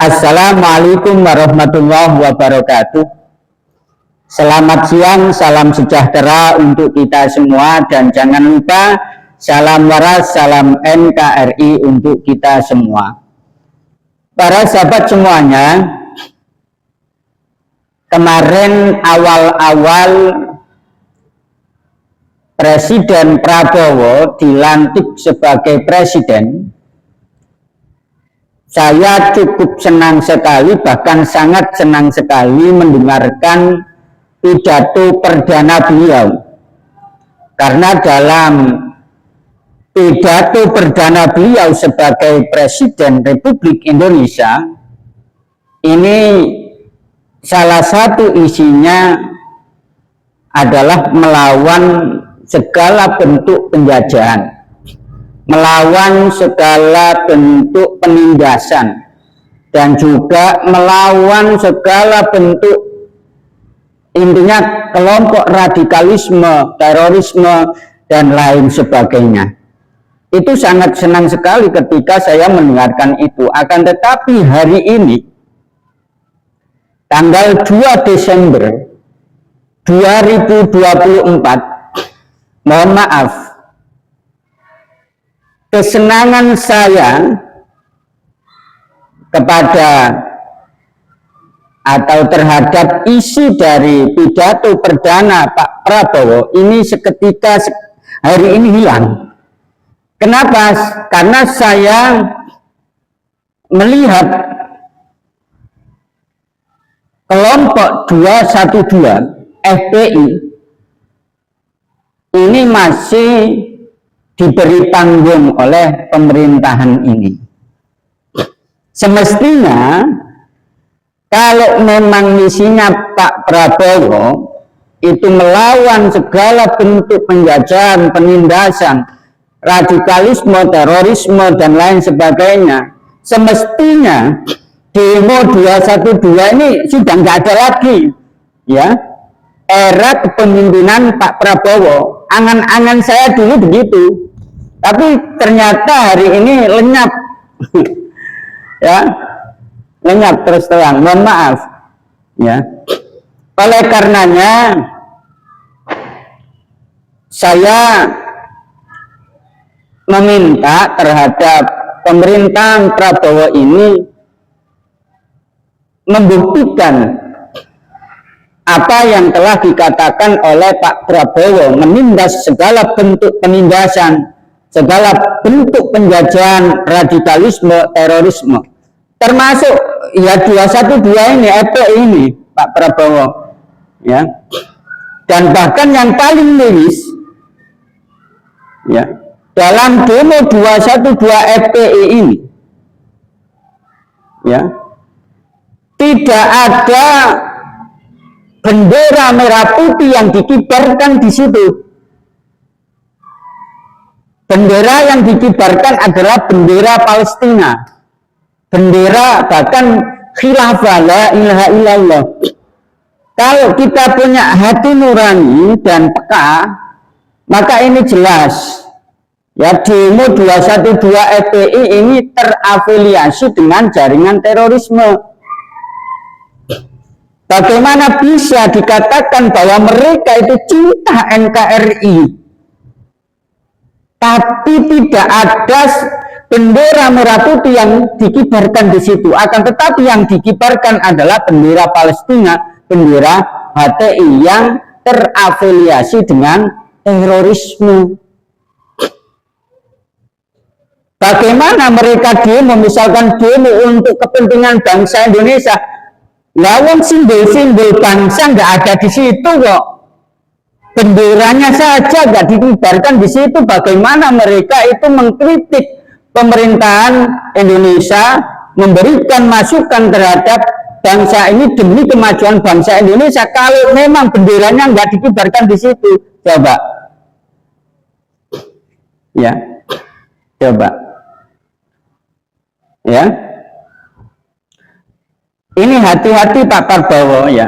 Assalamualaikum warahmatullahi wabarakatuh. Selamat siang, salam sejahtera untuk kita semua, dan jangan lupa salam waras, salam NKRI untuk kita semua. Para sahabat semuanya, kemarin awal-awal Presiden Prabowo dilantik sebagai presiden, saya cukup senang sekali, bahkan sangat senang sekali mendengarkan pidato perdana beliau. Karena dalam pidato perdana beliau sebagai Presiden Republik Indonesia, ini salah satu isinya adalah melawan segala bentuk penjajahan, melawan segala bentuk penindasan, dan juga melawan segala bentuk, intinya kelompok radikalisme, terorisme, dan lain sebagainya. Itu sangat senang sekali ketika saya mendengarkan itu. Akan tetapi hari ini, tanggal 2 Desember 2024, mohon maaf, kesenangan saya kepada atau terhadap isi dari pidato perdana Pak Prabowo ini seketika hari ini hilang. Kenapa? Karena saya melihat kelompok 212 FPI ini masih diberi panggung oleh pemerintahan ini. Semestinya kalau memang misinya Pak Prabowo itu melawan segala bentuk penjajahan, penindasan, radikalisme, terorisme, dan lain sebagainya, semestinya demo 212 ini sudah nggak ada lagi, ya. Era kepemimpinan Pak Prabowo, angan-angan saya dulu begitu, tapi ternyata hari ini lenyap. Ya, lenyap terus terang, mohon maaf, ya. Oleh karenanya saya meminta terhadap pemerintahan Prabowo ini membuktikan apa yang telah dikatakan oleh Pak Prabowo, menindas segala bentuk penindasan, segala bentuk penjajahan, radikalisme, terorisme, termasuk ya 212 ini, FPI ini, Pak Prabowo, ya. Dan bahkan yang paling miris, ya, dalam demo 212 FPI ini, ya, tidak ada bendera merah putih yang dikibarkan di situ. Bendera yang dikibarkan adalah bendera Palestina, bendera bahkan khilafah, la ilaha illallah. Kalau kita punya hati nurani dan peka, maka ini jelas, ya, demo 212 FPI ini terafiliasi dengan jaringan terorisme. Bagaimana bisa dikatakan bahwa mereka itu cinta NKRI, tapi tidak ada bendera merah putih yang dikibarkan di situ. Akan tetapi yang dikibarkan adalah bendera Palestina, bendera HTI yang terafiliasi dengan terorisme. Bagaimana mereka demo, misalkan demo untuk kepentingan bangsa Indonesia, lawan simbol-simbol bangsa nggak ada di situ kok, benderanya saja nggak dikibarkan di situ. Bagaimana mereka itu mengkritik pemerintahan Indonesia, memberikan masukan terhadap bangsa ini demi kemajuan bangsa Indonesia, kalau memang benderanya nggak dikibarkan di situ? Coba, ya, coba, ya. Ini hati-hati Pak Prabowo, ya.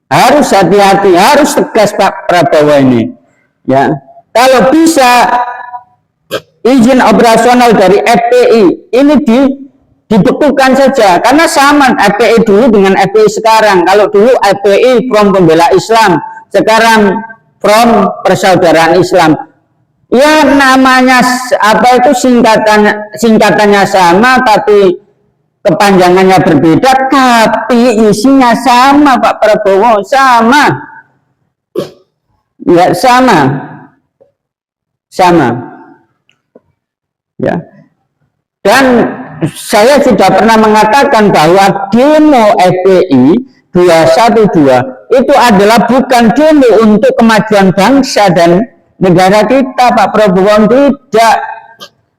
Harus hati-hati, harus tegas Pak Prabowo ini, ya. Kalau bisa izin operasional dari FPI ini dibekukan saja, karena sama FPI dulu dengan FPI sekarang. Kalau dulu FPI Front Pembela Islam, sekarang Front Persaudaraan Islam. Ya namanya apa itu singkatannya sama tapi kepanjangannya berbeda, tapi isinya sama Pak Prabowo, sama. Ya sama. Ya. Dan saya sudah pernah mengatakan bahwa demo FPI 212 itu adalah bukan demo untuk kemajuan bangsa dan negara kita, Pak Prabowo. Tidak.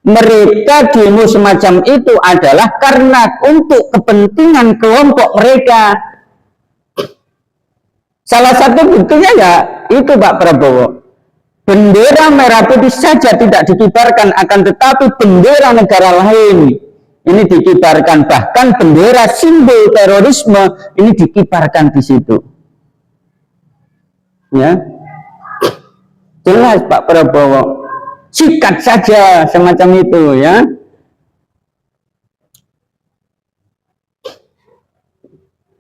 Mereka demo semacam itu adalah karena untuk kepentingan kelompok mereka. Salah satu buktinya ya itu Pak Prabowo. Bendera merah putih saja tidak dikibarkan, akan tetapi bendera negara lain ini dikibarkan, bahkan bendera simbol terorisme ini dikibarkan di situ. Ya, jelas Pak Prabowo, sikat saja semacam itu ya.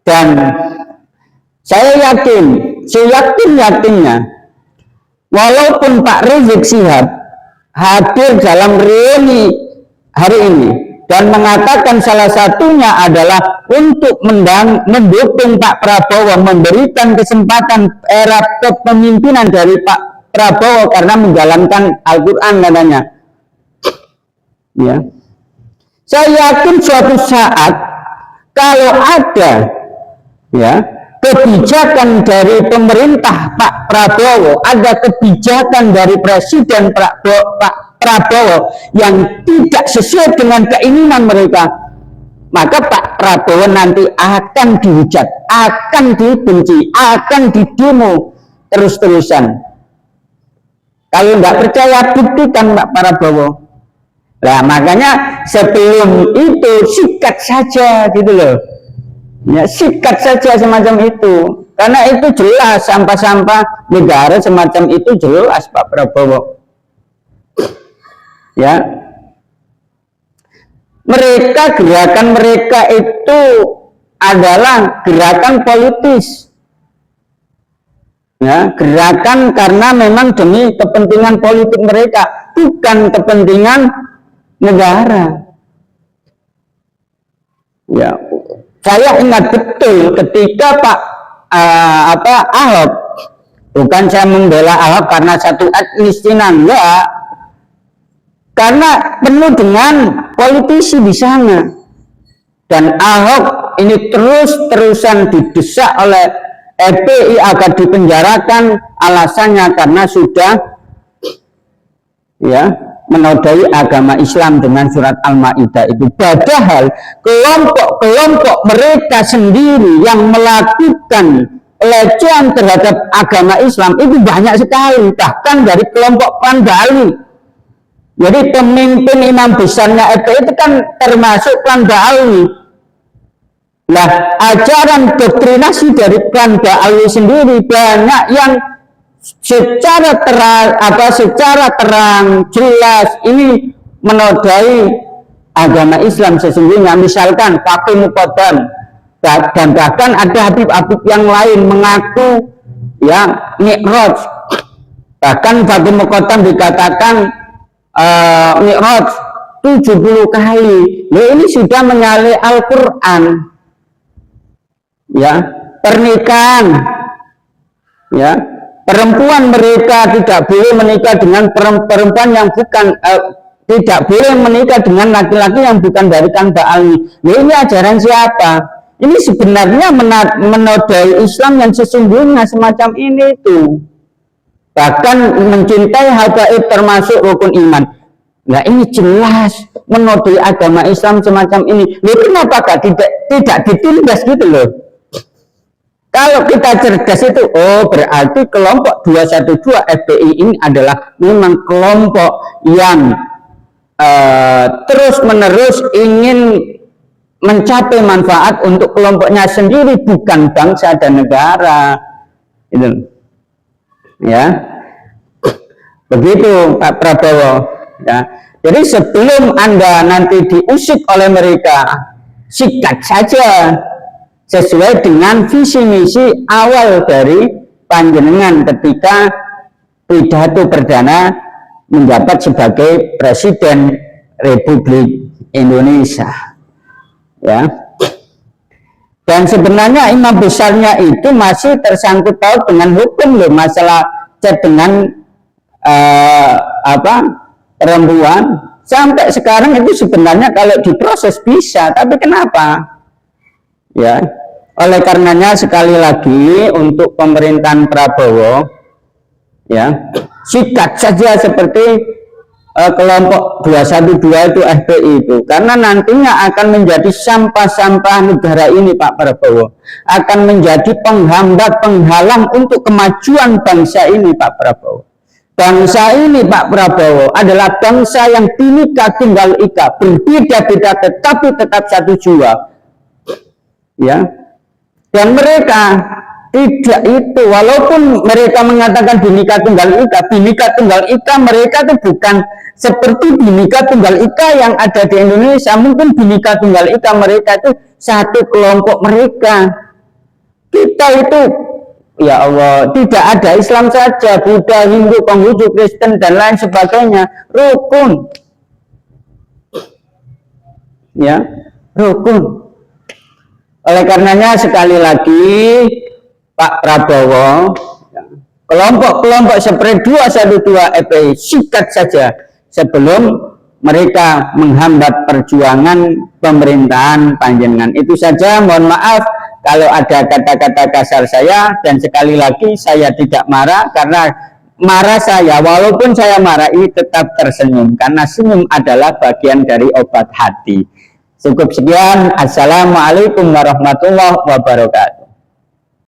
Dan saya yakinnya walaupun Pak Rizik Syihab hadir dalam reuni hari ini dan mengatakan salah satunya adalah untuk mendukung Pak Prabowo, memberikan kesempatan era kepemimpinan dari Pak Prabowo karena menjalankan Al-Quran katanya. Ya, saya yakin suatu saat kalau ada ya kebijakan dari pemerintah Pak Prabowo, ada kebijakan dari Presiden Pak Prabowo yang tidak sesuai dengan keinginan mereka, maka Pak Prabowo nanti akan dihujat, akan dibenci, akan didemo terus-terusan. Kalau nggak percaya, buktikan Pak Prabowo. Nah, makanya sebelum itu sikat saja gitu loh. Ya, sikat saja semacam itu, karena itu jelas sampah-sampah negara semacam itu jelas Pak Prabowo. Ya, gerakan mereka itu adalah gerakan politis. Ya, gerakan karena memang demi kepentingan politik mereka, bukan kepentingan negara. Ya, saya ingat betul ketika Pak Ahok, bukan saya membela Ahok karena satu etnis Cina, enggak, karena penuh dengan politisi di sana, dan Ahok ini terus-terusan didesak oleh FPI agar dipenjarakan, alasannya karena sudah ya menodai agama Islam dengan surat Al-Maidah itu. Padahal kelompok-kelompok mereka sendiri yang melakukan pelecehan terhadap agama Islam itu banyak sekali, bahkan dari kelompok Pandali. Jadi pemimpin imam besarnya FPI itu kan termasuk Pandali. Nah, ajaran doktrinasi dari Pandali sendiri banyak yang secara terang jelas ini menodai agama Islam sesungguhnya. Misalkan Fakih Muqaddam, dan bahkan ada habib-habib yang lain mengaku ya Mi'raj, bahkan Fakih Muqaddam dikatakan Mi'raj 70 kali. Nah, ini sudah menyalahi Al-Quran. Ya, pernikahan ya, perempuan mereka tidak boleh menikah dengan perempuan yang bukan tidak boleh menikah dengan laki-laki yang bukan dari Pandali. Ini ajaran siapa? Ini sebenarnya menodai Islam yang sesungguhnya semacam ini itu. Bahkan mencintai habaib termasuk rukun iman. Nah, ini jelas menodai agama Islam semacam ini. Loh, kenapa tidak ditindas gitu loh? Kalau kita cerdas itu, oh berarti kelompok 212 FPI ini adalah memang kelompok yang terus-menerus ingin mencapai manfaat untuk kelompoknya sendiri, bukan bangsa dan negara. Itu, ya, begitu Pak Prabowo. Ya. Jadi sebelum Anda nanti diusik oleh mereka, sikat saja sesuai dengan visi misi awal dari panjenengan ketika pidato perdana menjabat sebagai Presiden Republik Indonesia. Ya. Dan sebenarnya imam besarnya itu masih tersangkut paut dengan hukum loh, masalah dengan perempuan sampai sekarang itu sebenarnya kalau diproses bisa, tapi kenapa? Ya, oleh karenanya sekali lagi untuk pemerintahan Prabowo, ya, sikat saja seperti kelompok 212 itu FPI itu, karena nantinya akan menjadi sampah-sampah negara ini Pak Prabowo, akan menjadi penghambat, penghalang untuk kemajuan bangsa ini Pak Prabowo. Bangsa ini Pak Prabowo adalah bangsa yang Bhinneka Tunggal Ika, berbeda-beda tetapi tetap satu jiwa. Ya. Dan mereka tidak itu, walaupun mereka mengatakan Bhinneka Tunggal Ika mereka itu bukan seperti Bhinneka Tunggal Ika yang ada di Indonesia. Mungkin Bhinneka Tunggal Ika mereka itu satu kelompok mereka. Kita itu, ya Allah, tidak ada Islam saja, Buddha, Hindu, Konghucu, Kristen, dan lain sebagainya. Rukun. Ya, rukun. Oleh karenanya sekali lagi, Pak Prabowo, kelompok-kelompok seperti 212 FPI sikat saja sebelum mereka menghambat perjuangan pemerintahan panjenengan. Itu saja, mohon maaf kalau ada kata-kata kasar saya, dan sekali lagi saya tidak marah, karena marah saya, walaupun saya marah ini tetap tersenyum, karena senyum adalah bagian dari obat hati. Cukup sekian. Assalamualaikum warahmatullahi wabarakatuh.